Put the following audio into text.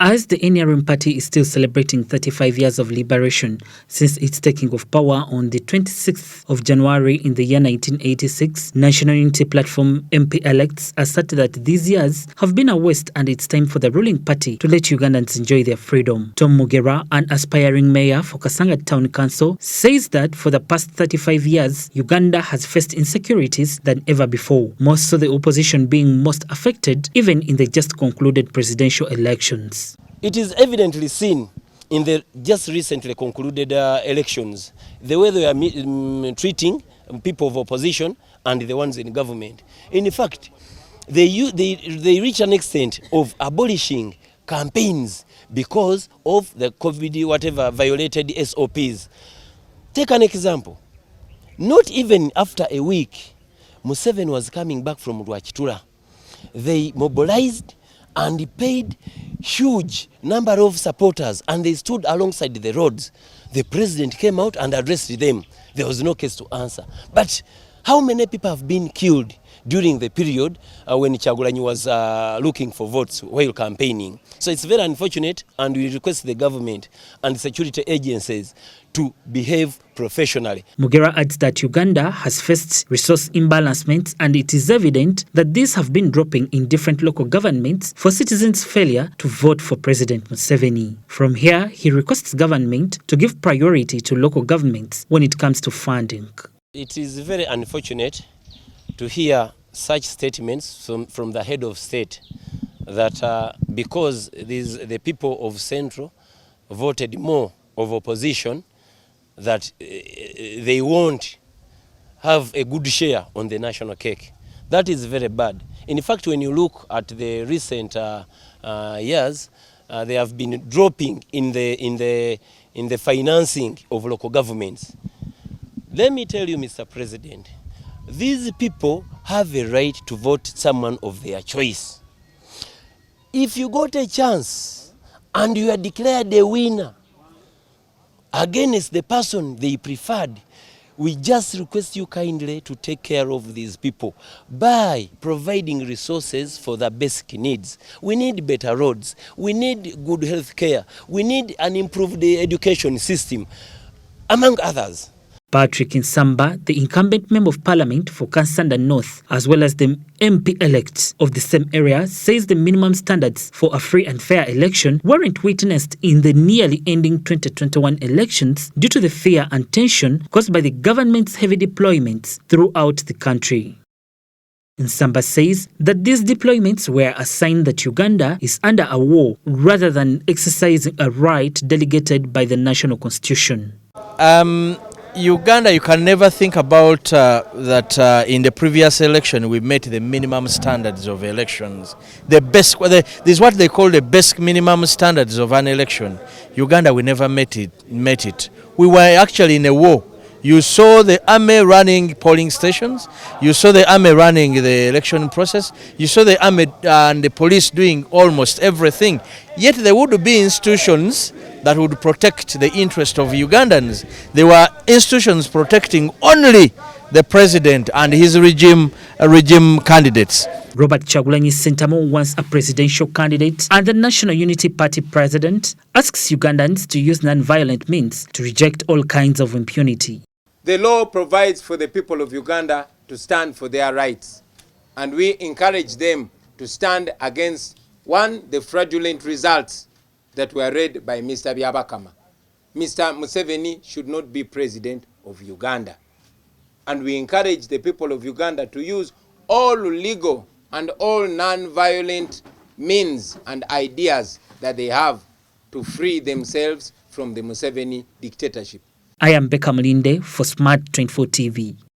As the NRM party is still celebrating 35 years of liberation since its taking of power on the 26th of January in the year 1986, National Unity Platform MP elects asserted that these years have been a waste and it's time for the ruling party to let Ugandans enjoy their freedom. Tom Mugera, an aspiring mayor for Kasanga Town Council, says that for the past 35 years, Uganda has faced insecurities than ever before, most so the opposition being most affected even in the just concluded presidential elections. It is evidently seen in the just recently concluded elections, the way they are treating people of opposition and the ones in government. In fact, they reach an extent of abolishing campaigns because of the COVID whatever violated SOPs. Take an example. Not even after a week, Museveni was coming back from Rwachitura. They mobilized and paid huge number of supporters, and they stood alongside the roads. The president came out and addressed them. There was no case to answer. But how many people have been killed during the period when Kyagulanyi was looking for votes while campaigning? So it's very unfortunate, and we request the government and security agencies to behave professionally. Mugera adds that Uganda has faced resource imbalancements, and it is evident that these have been dropping in different local governments for citizens' failure to vote for President Museveni. From here, he requests government to give priority to local governments when it comes to funding. It is very unfortunate to hear such statements from the head of state that because the people of Central voted more of opposition, that they won't have a good share on the national cake. That is very bad. In fact, when you look at the recent years, they have been dropping in the financing of local governments. Let me tell you, Mr. President, these people have a right to vote someone of their choice. If you got a chance and you are declared a winner against the person they preferred, we just request you kindly to take care of these people by providing resources for the basic needs. We need better roads, we need good health care, we need an improved education system, among others. Patrick Nsamba, the incumbent Member of Parliament for Kansanda North, as well as the MP elect of the same area, says the minimum standards for a free and fair election weren't witnessed in the nearly ending 2021 elections due to the fear and tension caused by the government's heavy deployments throughout the country. Nsamba says that these deployments were a sign that Uganda is under a war rather than exercising a right delegated by the national constitution. Uganda, you can never think about that in the previous election we met the minimum standards of elections. This is what they call the basic minimum standards of an election. Uganda, we never met it. We were actually in a war. You saw the army running polling stations. You saw the army running the election process. You saw the army and the police doing almost everything. Yet there would be institutions that would protect the interest of Ugandans. There were institutions protecting only the president and his regime candidates. Robert Kyagulanyi Ssentamu, once a presidential candidate and the National Unity Party president, asks Ugandans to use non-violent means to reject all kinds of impunity. The law provides for the people of Uganda to stand for their rights, and we encourage them to stand against, one, the fraudulent results that were read by Mr. Byabakama. Mr. Museveni should not be president of Uganda. And we encourage the people of Uganda to use all legal and all non-violent means and ideas that they have to free themselves from the Museveni dictatorship. I am Becca Mlinde for Smart 24 TV.